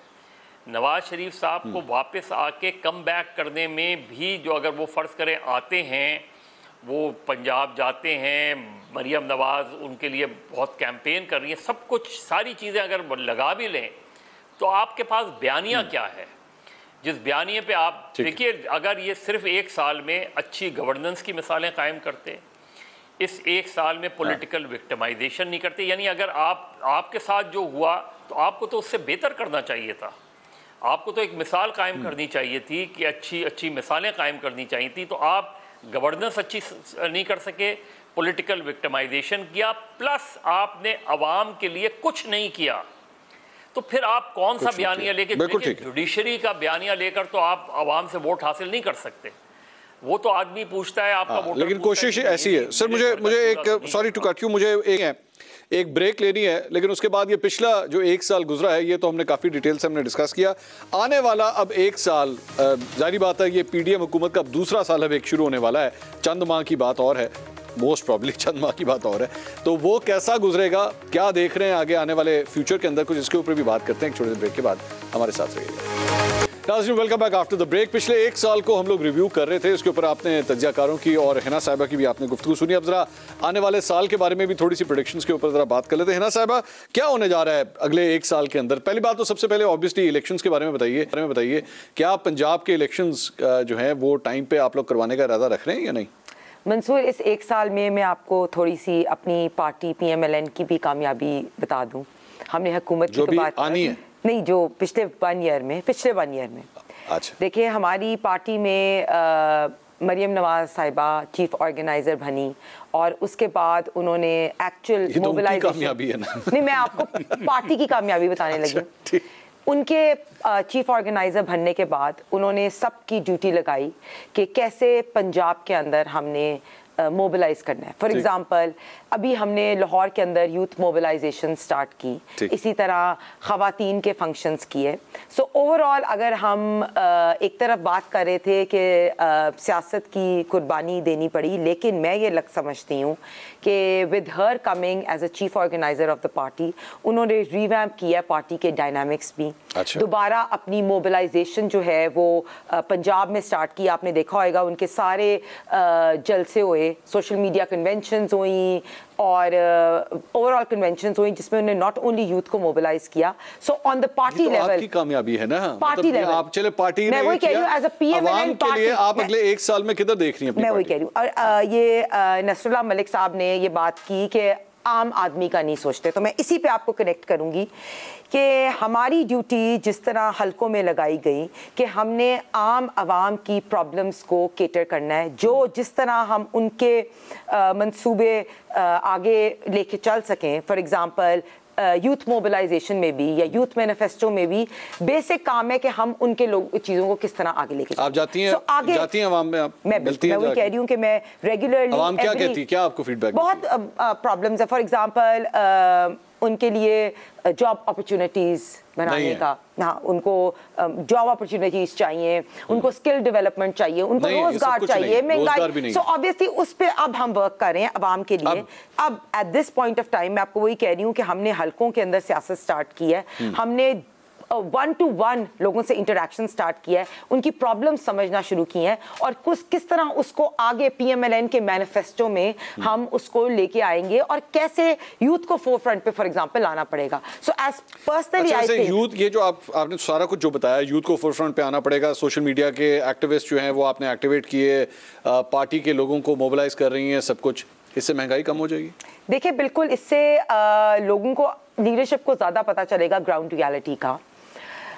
नवाज शरीफ साहब को वापस आके कम बैक करने में भी, जो अगर वो फ़र्ज़ करें आते हैं, वो पंजाब जाते हैं, मरियम नवाज़ उनके लिए बहुत कैंपेन कर रही है, सब कुछ सारी चीज़ें अगर लगा भी लें, तो आपके पास बयानिया क्या है? जिस बयानिए पे आप देखिए, अगर ये सिर्फ 1 साल में अच्छी गवर्नेंस की मिसालें कायम करते, इस 1 साल में पॉलिटिकल विक्टिमाइजेशन नहीं करते, यानी अगर आपके साथ जो हुआ तो आपको तो उससे बेहतर करना चाहिए था। आपको तो एक मिसाल कायम करनी चाहिए थी कि अच्छी मिसालें कायम करनी चाहिए थी। तो आप गवर्नेंस अच्छी नहीं कर सके, पॉलिटिकल विक्टिमाइजेशन किया, प्लस आपने अवाम के लिए कुछ नहीं किया, तो फिर आप कौन सा बयानिया लेके, जुडिशरी का बयानिया लेकर तो आप अवाम से वोट हासिल नहीं कर सकते। वो तो आदमी पूछता है आपका वोट, लेकिन कोशिश ऐसी है। सर मुझे एक, सॉरी टू कट यू, मुझे एक ब्रेक लेनी है, लेकिन उसके बाद ये पिछला जो 1 साल गुजरा है, ये तो हमने काफ़ी डिटेल से हमने डिस्कस किया। आने वाला अब 1 साल, जारी बात है ये पीडीएम हुकूमत का दूसरा साल अब एक शुरू होने वाला है। चंद माह की बात और है, मोस्ट प्रॉब्ली चंद माह की बात और है, तो वो कैसा गुजरेगा, क्या देख रहे हैं आगे आने वाले फ्यूचर के अंदर, कुछ इसके ऊपर भी बात करते हैं एक छोटे से ब्रेक के बाद। हमारे साथ रहिएगा। नाज़रीन, welcome back after the break. पिछले 1 साल को हम लोग रिव्यू कर रहे थे, इसके ऊपर आपने तज्ज़ियाकारों की और हिना साहिबा की भी आपने गुफ्तगू सुनी। अब जरा आने वाले साल के बारे में भी थोड़ी सी प्रेडिक्शंस के ऊपर जरा बात कर लेते हैं। हिना साहिबा, क्या होने जा रहा है अगले 1 साल के अंदर? पहली बात तो सबसे पहले ऑब्वियसली इलेक्शंस के बारे में बताइए, क्या पंजाब के इलेक्शंस जो हैं वो टाइम पे आप लोग करवाने का इरादा रख रहे हैं या नहीं? मंसूर, इस 1 साल में मैं आपको थोड़ी सी अपनी पार्टी PMLN की भी कामयाबी बता दूं। हमने हुकूमत की तो बात आनी है नहीं, जो पिछले 1 ईयर में अच्छा, देखिए हमारी पार्टी में मरियम नवाज साहिबा चीफ ऑर्गेनाइजर बनी और उसके बाद उन्होंने एक्चुअल मोबिलाइजेशन, नहीं मैं आपको पार्टी की कामयाबी बताने लगी। उनके चीफ ऑर्गेनाइजर बनने के बाद उन्होंने सबकी ड्यूटी लगाई कि कैसे पंजाब के अंदर हमने मोबिलाइज करना है। फॉर एग्जांपल अभी हमने लाहौर के अंदर यूथ मोबिलाइजेशन स्टार्ट की, इसी तरह ख़वातीन के फंक्शंस किए। सो ओवरऑल अगर हम एक तरफ बात कर रहे थे कि सियासत की कुर्बानी देनी पड़ी, लेकिन मैं ये समझती हूँ कि with her coming as a chief organiser of the party, उन्होंने रिवैम्प किया पार्टी के डायनामिक्स भी। दोबारा अपनी मोबिलाइजेशन जो है वो पंजाब में स्टार्ट की। आपने देखा होगा उनके सारे जलसे हुए, सोशल मीडिया कन्वेंशंस हुई और ओवरऑल कन्वेंशंस हुई जिसमें उन्होंने नॉट ओनली यूथ को मोबिलाइज किया। So on the party level आपकी कामयाबी है ना, पार्टी लेवल आप चले पार्टी मैं वही कह रही हूँ एज अ पीएमएल के लिए आप अगले 1 साल में किधर देख रही हैं अपनी? मैं वही कह रही हूँ। और ये नसरुल्लाह मलिक साहब ने ये बात की कि आम आदमी का नहीं सोचते, तो मैं इसी पे आपको कनेक्ट करूंगी कि हमारी ड्यूटी जिस तरह हलकों में लगाई गई कि हमने आम आवाम की प्रॉब्लम्स को केटर करना है, जो जिस तरह हम उनके मंसूबे आगे लेके चल सकें। फॉर एग्जांपल यूथ मोबिलाइजेशन में भी या यूथ मैनिफेस्टो में भी बेसिक काम है कि हम उनके लोग चीज़ों को किस तरह आगे लेके आप जाती हैं, जाती हैं अवाम में, आप मिलती हैं? मैं वही कह रही हूँ कि मैं रेगुलरली अवाम क्या कहती है, क्या आपको फीडबैक? बहुत प्रॉब्लम्स है। फॉर एग्जांपल उनके लिए जॉब अपॉर्चुनिटीज़ बनाने का, हाँ, उनको जॉब अपॉर्चुनिटीज़ चाहिए, उनको स्किल डेवलपमेंट चाहिए, उनको रोजगार चाहिए, महंगाई। सो ऑब्वियसली उस पर अब हम वर्क कर रहे हैं अवाम के लिए। अब at this point of time मैं आपको वही कह रही हूँ कि हमने हलकों के अंदर सियासत स्टार्ट की है, हमने 1-to-1 लोगों से इंटरेक्शन स्टार्ट किया है, उनकी प्रॉब्लम समझना शुरू की हैं और किस तरह उसको आगे पीएमएलएन के मैनिफेस्टो में हम उसको लेके आएंगे और कैसे यूथ को फोरफ्रंट पे फॉर एग्जांपल लाना पड़ेगा। So as personally I think youth, ये जो आपने सारा कुछ जो बताया, यूथ को फोरफ्रंट पे आना पड़ेगा, सोशल मीडिया के एक्टिविस्ट जो हैं वो आपने एक्टिवेट किए, पार्टी के लोगों को मोबिलाइज कर रही हैं, सब कुछ, इससे महंगाई कम हो जाएगी? देखिए बिल्कुल, इससे लोगों को, लीडरशिप को ज्यादा पता चलेगा ग्राउंड रियलिटी का।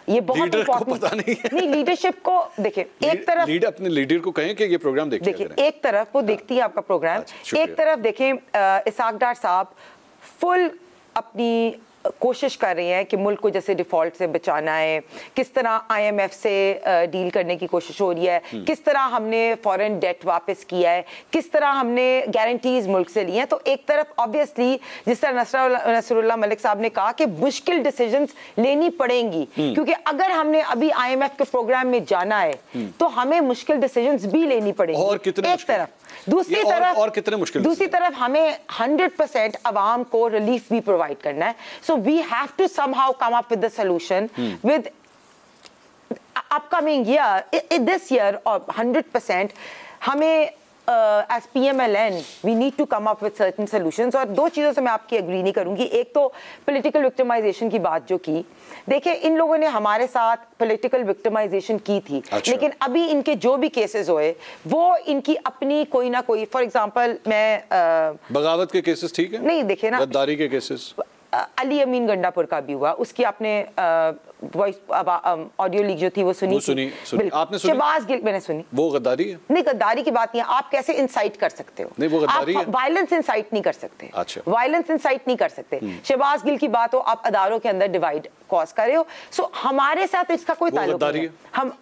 ये बहुत पता नहीं है। नहीं, लीडरशिप को देखिए, एक तरफ अपने लीडर को कहें कि ये प्रोग्राम देखिए, एक तरफ वो देखती है आपका प्रोग्राम, एक तरफ देखें इसाक डार साहब फुल अपनी कोशिश कर रही हैं कि मुल्क को जैसे डिफॉल्ट से बचाना है, किस तरह आईएमएफ से डील करने की कोशिश हो रही है, किस तरह हमने फॉरेन डेट वापस किया है, किस तरह हमने गारंटीज मुल्क से ली हैं। तो एक तरफ ऑब्वियसली जिस तरह नसरुल्लाह मलिक साहब ने कहा कि मुश्किल डिसीजंस लेनी पड़ेंगी, क्योंकि अगर हमने अभी आईएमएफ के प्रोग्राम में जाना है तो हमें मुश्किल डिसीजंस भी लेनी पड़ेंगी। और कितने एक तरफ, दूसरी तरफ और कितने मुश्किल, दूसरी तरफ हमें 100% अवाम को रिलीफ भी प्रोवाइड करना है। So we have to somehow come up with the solution with upcoming year, this year, or 100% हमें as PMLN we need to come up with certain solutions। और दो चीज़ों से मैं आपकी एग्री नहीं करूंगी। एक तो पॉलिटिकल विक्टिमाइजेशन की बात जो की, देखिए इन लोगों ने हमारे साथ पॉलिटिकल विक्टिमाइजेशन की थी, लेकिन अभी इनके जो भी केसेस हुए वो इनकी अपनी कोई ना कोई, फॉर एग्जांपल मैं बगावत के केसेस ठीक है, नहीं देखे ना, गद्दारी के केसेस, अली अमीन गंडापुर का भी हुआ, उसकी आपने वॉइस ऑडियो लीक जो थी वो सुनी आपने सुनी? शहबाज गिल मैंने सुनी। वो गद्दारी है? नहीं, गद्दारी की बात नहीं है। आप कैसे इंसाइट कर सकते हो? नहीं, वो गद्दारी है। वायलेंस इंसाइट नहीं कर सकते। अच्छा, वायलेंस इंसाइट नहीं कर सकते। शहबाज गिल की बात हो, आप अदारों के अंदर डिवाइड कॉज कर रहे हो। सो हमारे साथ इसका कोई ताल्लुक नहीं है। हम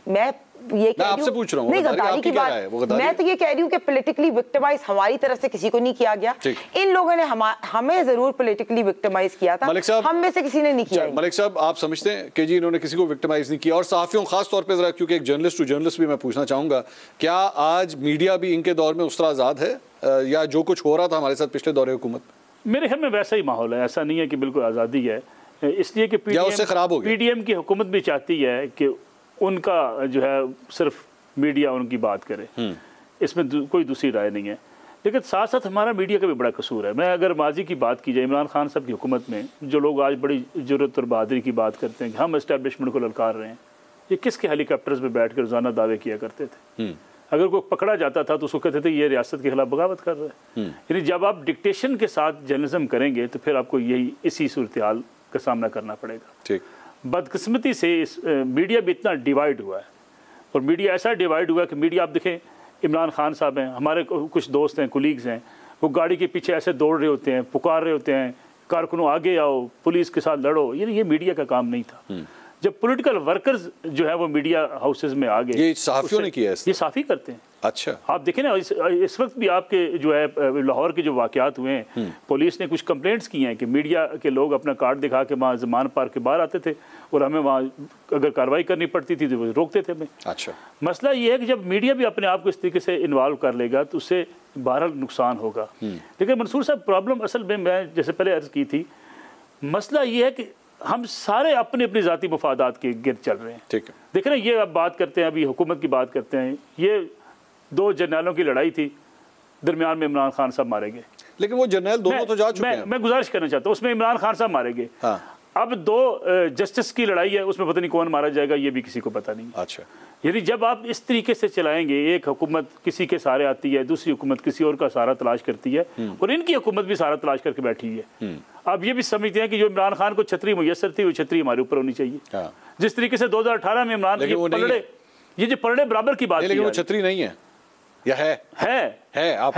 मैं ये कह आपसे पूछ रहा हूं, नहीं, गद्दारी की बात, मैं तो ये कह रही हूँ कि पॉलिटिकली विक्टिमाइज हमारी तरफ से किसी को नहीं किया गया। इन लोगों ने हमें जरूर पॉलिटिकली विक्टिमाइज किया था, हम में से किसी ने नहीं किया। मलिक साहब, आप समझते हैं कि जी इन्होंने किसी को विक्टिमाइज नहीं किया? और सहाफियों खास तौर पे जरा, क्योंकि एक जर्नलिस्ट टू जर्नलिस्ट भी मैं पूछना चाहूंगा, क्या आज मीडिया भी इनके दौर में उस तरह आजाद है या जो कुछ हो रहा था हमारे साथ पिछले दौरे हुकूमत? मेरे ख्याल में वैसा ही माहौल है, ऐसा नहीं है कि बिल्कुल आज़ादी है, इसलिए कि पीडीएम की हुकूमत भी चाहती है कि उनका जो है सिर्फ मीडिया उनकी बात करे, इसमें कोई दूसरी राय नहीं है। लेकिन साथ साथ हमारा मीडिया का भी बड़ा कसूर है। मैं अगर माजी की बात की जाए, इमरान खान साहब की हुकूमत में जो लोग आज बड़ी जुर्रत और बहादुरी की बात करते हैं कि हम एस्टैब्लिशमेंट को ललकार रहे हैं, ये किसके हेलीकॉप्टर्स में बैठ कर रोजाना दावे किया करते थे? अगर कोई पकड़ा जाता था तो उसको कहते थे ये रियासत के खिलाफ बगावत कर रहा है। यानी जब आप डिक्टेशन के साथ जर्नलिज्म करेंगे तो फिर आपको इसी सूरत हाल का सामना करना पड़ेगा। बदकिस्मती से इस मीडिया भी इतना डिवाइड हुआ है, और मीडिया ऐसा डिवाइड हुआ है कि मीडिया, आप देखें इमरान खान साहब हैं, हमारे कुछ दोस्त हैं, कुलीग्स हैं, वो गाड़ी के पीछे ऐसे दौड़ रहे होते हैं, पुकार रहे होते हैं, कारकुनों आगे आओ, पुलिस के साथ लड़ो। ये मीडिया का काम नहीं था। जब पॉलिटिकल वर्कर्स जो है वो मीडिया हाउसेज में आ गए, ये सहाफियों ने किया है, ये साफी करते हैं। अच्छा, आप देखें ना, इस वक्त भी आपके जो है लाहौर के जो वाकयात हुए हैं, पुलिस ने कुछ कंप्लेंट्स की हैं कि मीडिया के लोग अपना कार्ड दिखा के वहाँ ज़मान पार्क के बाहर आते थे और हमें वहाँ अगर कार्रवाई करनी पड़ती थी तो वो रोकते थे हमें। अच्छा, मसला ये है कि जब मीडिया भी अपने आप को इस तरीके से इन्वॉल्व कर लेगा तो उससे बहरहाल नुकसान होगा। लेकिन मंसूर साहब, प्रॉब्लम असल में मैं जैसे पहले अर्ज़ की थी, मसला ये है कि हम सारे अपने अपनी ज़ाती मफादात के गिर्द चल रहे हैं। ठीक है, देखें ना, ये अब बात करते हैं, अभी हुकूमत की बात करते हैं, ये 2 जर्नलों की लड़ाई थी, दरमियान में इमरान खान साहब मारे गए। लेकिन वो जर्नल दोनों तो जा चुके हैं। मैं गुजारिश करना चाहता हूँ, उसमें इमरान खान साहब मारे गए। हाँ। अब 2 जस्टिस की लड़ाई है, उसमें पता नहीं कौन मारा जाएगा, ये भी किसी को पता नहीं। अच्छा, यानी जब आप इस तरीके से चलाएंगे, एक हुकूमत किसी के सहारे आती है, दूसरी हुकूमत किसी और का सहारा तलाश करती है, और इनकी हुकूमत भी सहारा तलाश करके बैठी है। आप ये भी समझते हैं कि जो इमरान खान को छतरी मुयस्सर थी, वो छतरी हमारे ऊपर होनी चाहिए। हाँ। जिस तरीके से 2018 में इमरान ये जो पलड़े बराबर की बात, लेकिन वो छतरी नहीं है या है आप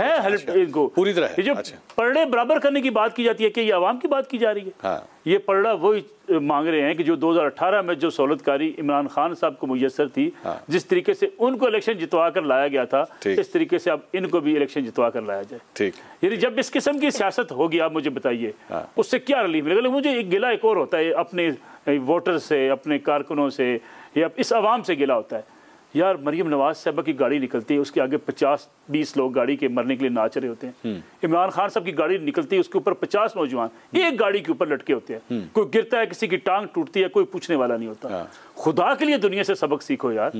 इनको पूरी तरह ये जो पलड़े बराबर करने की बात की जाती है कि ये आवाम की बात की जा रही है। हाँ। ये पलड़ा वही मांग रहे हैं कि जो 2018 में जो सहूलतकारी इमरान खान साहब को मुयस्सर थी, हाँ। जिस तरीके से उनको इलेक्शन जितवा कर लाया गया था, इस तरीके से अब इनको भी इलेक्शन जितवा कर लाया जाए। ठीक, यानी जब इस किस्म की सियासत होगी, आप मुझे बताइए, हाँ। उससे क्या रिलीफ मिलेगा। मुझे एक गिला एक और होता है, अपने वोटर से, अपने कारकुनों से, या इस आवाम से गिला होता है। यार, मरियम नवाज साहबा की गाड़ी निकलती है, उसके आगे 50-20 लोग गाड़ी के मरने के लिए नाच रहे होते हैं। इमरान खान साहब की गाड़ी निकलती है, उसके ऊपर 50 नौजवान एक गाड़ी के ऊपर लटके होते हैं। कोई गिरता है, किसी की टांग टूटती है, कोई पूछने वाला नहीं होता। खुदा के लिए दुनिया से सबक सीखो यार।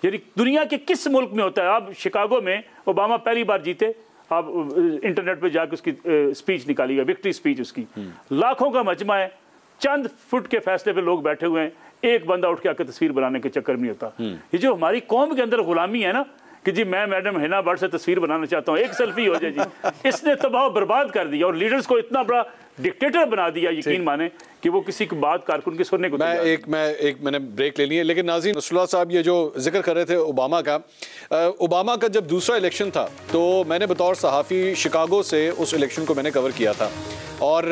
यानी दुनिया के किस मुल्क में होता है? आप शिकागो में ओबामा पहली बार जीते, आप इंटरनेट पर जाकर उसकी स्पीच निकालिएगा, विक्ट्री स्पीच उसकी, लाखों का मजमा है, चंद फुट के फैसले पे लोग बैठे हुए हैं, एक बंदा उठ के आकर तस्वीर बनाने के चक्कर में नहीं होता। ये जो हमारी कौम के अंदर गुलामी है ना, कि जी मैं मैडम हिना भट्ट से तस्वीर बनाना चाहता हूँ, एक सेल्फी हो जाए जी, इसने तबाह बर्बाद कर दिया और लीडर्स को इतना बड़ा डिक्टेटर बना दिया, यकीन माने कि वो किसी की बात कारकुन की सुनने को। मैंने ब्रेक लेनी है, लेकिन नाज़रीन, नसरुल्लाह साहब ये जो जिक्र कर रहे थे ओबामा का जब दूसरा इलेक्शन था, तो मैंने बतौर सहाफ़ी शिकागो से उस इलेक्शन को मैंने कवर किया था, और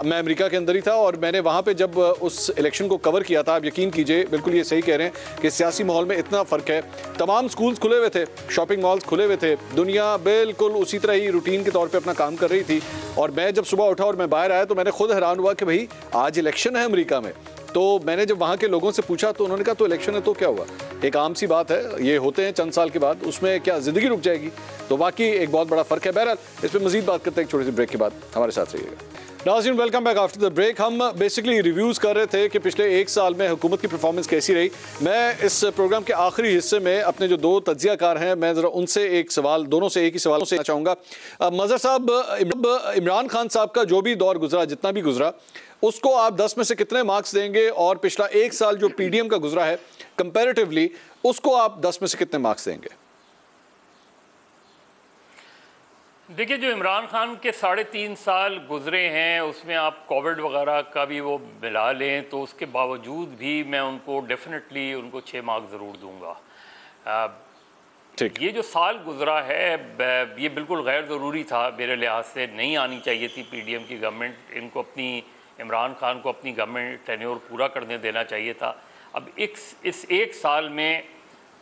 मैं अमेरिका के अंदर ही था, और मैंने वहाँ पे जब उस इलेक्शन को कवर किया था, आप यकीन कीजिए, बिल्कुल ये सही कह रहे हैं कि सियासी माहौल में इतना फ़र्क है। तमाम स्कूल्स खुले हुए थे, शॉपिंग मॉल्स खुले हुए थे, दुनिया बिल्कुल उसी तरह ही रूटीन के तौर पे अपना काम कर रही थी। और मैं जब सुबह उठा और मैं बाहर आया तो मैंने खुद हैरान हुआ कि भाई आज इलेक्शन है अमेरिका में। तो मैंने जब वहाँ के लोगों से पूछा तो उन्होंने कहा तो इलेक्शन है तो क्या हुआ, एक आम सी बात है, ये होते हैं चंद साल के बाद, उसमें क्या ज़िंदगी रुक जाएगी? तो वाकई एक बहुत बड़ा फ़र्क है। बहरहाल इस पर मज़ीद बात करते हैं एक छोटी सी ब्रेक के बाद, हमारे साथ रहिएगा। नाज़रीन, welcome back after the break. हम बेसिकली रिव्यूज़ कर रहे थे कि पिछले 1 साल में हुकूमत की परफॉर्मेंस कैसी रही। मैं इस प्रोग्राम के आखिरी हिस्से में अपने जो 2 तज्ज़ियाकार हैं, मैं ज़रा उनसे एक सवाल, दोनों से एक ही सवाल से चाहूँगा। मज़हर साहब, इमरान खान साहब का जो भी दौर गुजरा, जितना भी गुजरा, उसको आप 10 में से कितने मार्क्स देंगे? और पिछला 1 साल जो PDM का गुजरा है कंपैरेटिवली, उसको आप 10 में से कितने मार्क्स देंगे? देखिए, जो इमरान खान के 3.5 साल गुजरे हैं, उसमें आप कोविड वगैरह का भी वो मिला लें, तो उसके बावजूद भी मैं उनको डेफिनेटली उनको 6 मार्क्स ज़रूर दूंगा। ये जो साल गुजरा है, ये बिल्कुल गैर ज़रूरी था मेरे लिहाज से, नहीं आनी चाहिए थी PDM की गवर्नमेंट। इनको अपनी, इमरान खान को अपनी गवर्नमेंट टेन्योर पूरा करने देना चाहिए था। अब इस 1 साल में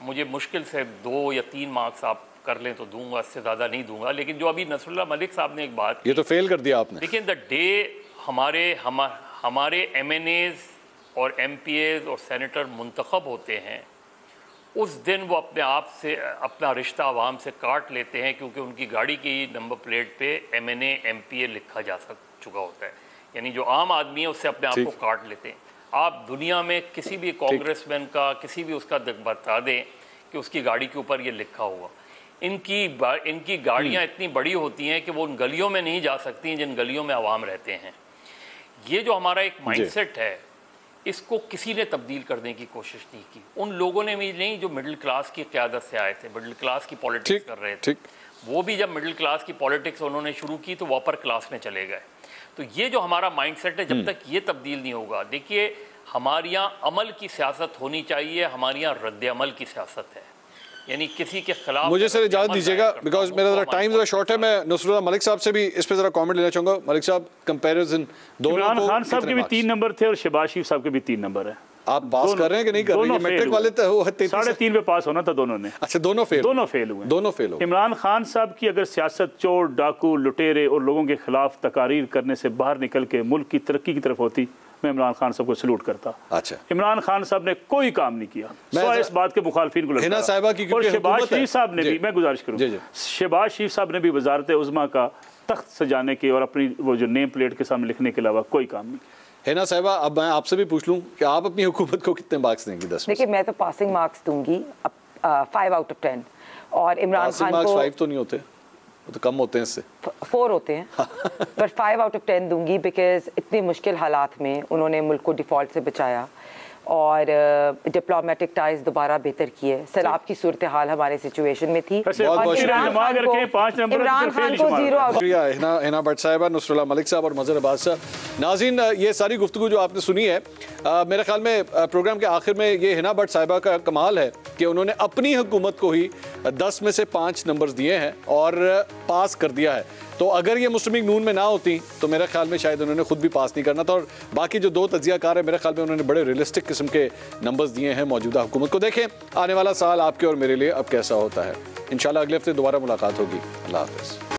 मुझे मुश्किल से 2 या 3 मार्क्स आप कर लें तो दूंगा, इससे ज़्यादा नहीं दूंगा। लेकिन जो अभी नसरुल्लाह मलिक साहब ने एक बात की, ये तो फेल कर दिया आपने। लेकिन द डे हमारे MNAs और MPAs और सेनेटर मुंतखब होते हैं, उस दिन वो अपने आप से अपना रिश्ता आवाम से काट लेते हैं, क्योंकि उनकी गाड़ी की नंबर प्लेट पे MNA MPA लिखा जा चुका होता है। यानी जो आम आदमी है उससे अपने आप को काट लेते हैं। आप दुनिया में किसी भी कांग्रेसमैन का, किसी भी उसका बता दें कि उसकी गाड़ी के ऊपर ये लिखा हुआ। इनकी गाड़ियाँ इतनी बड़ी होती हैं कि वो उन गलियों में नहीं जा सकती जिन गलियों में आवाम रहते हैं। ये जो हमारा एक माइंडसेट है, इसको किसी ने तब्दील करने की कोशिश नहीं की। उन लोगों ने भी नहीं जो मिडिल क्लास की क़यादत से आए थे, मिडिल क्लास की पॉलिटिक्स कर रहे थे। वो भी जब मिडिल क्लास की पॉलिटिक्स उन्होंने शुरू की तो वो अपर क्लास में चले गए। तो ये जो हमारा माइंडसेट है, जब तक ये तब्दील नहीं होगा, देखिए हमारे यहाँ अमल की सियासत होनी चाहिए, हमारे यहाँ रद्द अमल की सियासत है। यानी किसी के खिलाफ। मुझे सर इजाज़त दीजिएगा, बिकॉज मेरा ज़रा टाइम ज़रा शॉर्ट है। मैं नसरुल्लाह मलिक साहब से भी इस पे ज़रा कमेंट लेना चाहूँगा। मलिक साहब, कंपैरिजन दोनों, इमरान खान साहब के भी 3 नंबर थे और शहबाज शरीफ साहब के भी 3 नंबर है। आप पास कर रहे हैं कि नहीं कर रहे हैं? मैट्रिक वाले तो 3.5 पे पास होना था दोनों ने। अच्छा, दोनों फेल हुए। दोनों फेल हो। इमरान खान साहब की अगर सियासत चोर, डाकू, लुटेरे और लोगों के खिलाफ तकारीर करने से बाहर निकल के मुल्क की तरक्की की तरफ होती, मैं इमरान खान साहब को सलूट करता। अच्छा, इमरान खान साहब ने कोई काम नहीं किया, इस बात के मुखालफिन को हिना साहिबा की, और शहबाज शरीफ साहब ने भी, मैं गुजारिश करूँ, शहबाज शरीफ साहब ने भी वजारत उज़्मा का तख्त सजाने के और अपनी वो जो नेम प्लेट के सामने लिखने के अलावा कोई काम नहीं। हिना साहिबा, अब मैं आपसे भी पूछ लूं कि आप अपनी हुकूमत को कितने मार्क्स देंगी 10 में? देखिए, मैं तो पासिंग मार्क्स दूंगी 5 आउट ऑफ 10, और इमरान खान को 5 तो नहीं होते, वो तो कम होते हैं, इससे 4 होते हैं, पर 5 आउट ऑफ 10 दूंगी, बिकॉज इतने मुश्किल हालात में उन्होंने मुल्क को डिफ़ॉल्ट से बचाया और डिप्लोमेटिक टाइज दोबारा बेहतर किए। सैलाब की सूरत हाल हमारे सिचुएशन में थी, बहुत इमरान खान को 0 आउट। हिना भट्ट साहिबा, नुसरुल्लाह मलिक साहब और मज़हर अब्बास साहब। नाज़रीन, ये सारी गुफ्तगू जो आपने सुनी है, मेरे ख्याल में प्रोग्राम के आखिर में ये हिना भट्ट साहिबा का कमाल है कि उन्होंने अपनी हुकूमत को ही 10 में से 5 नंबर्स दिए हैं और पास कर दिया है। तो अगर ये मुस्लिम लीग नून में ना होती तो मेरे ख्याल में शायद उन्होंने खुद भी पास नहीं करना था। और बाकी जो 2 तज्जियाकार है, मेरे ख्याल में उन्होंने बड़े रियलिस्टिक किस्म के नंबर्स दिए हैं मौजूदा हुकूमत को। देखें आने वाला साल आपके और मेरे लिए अब कैसा होता है। इंशाल्लाह अगले हफ्ते दोबारा मुलाकात होगी। अल्लाह हाफ़िज़।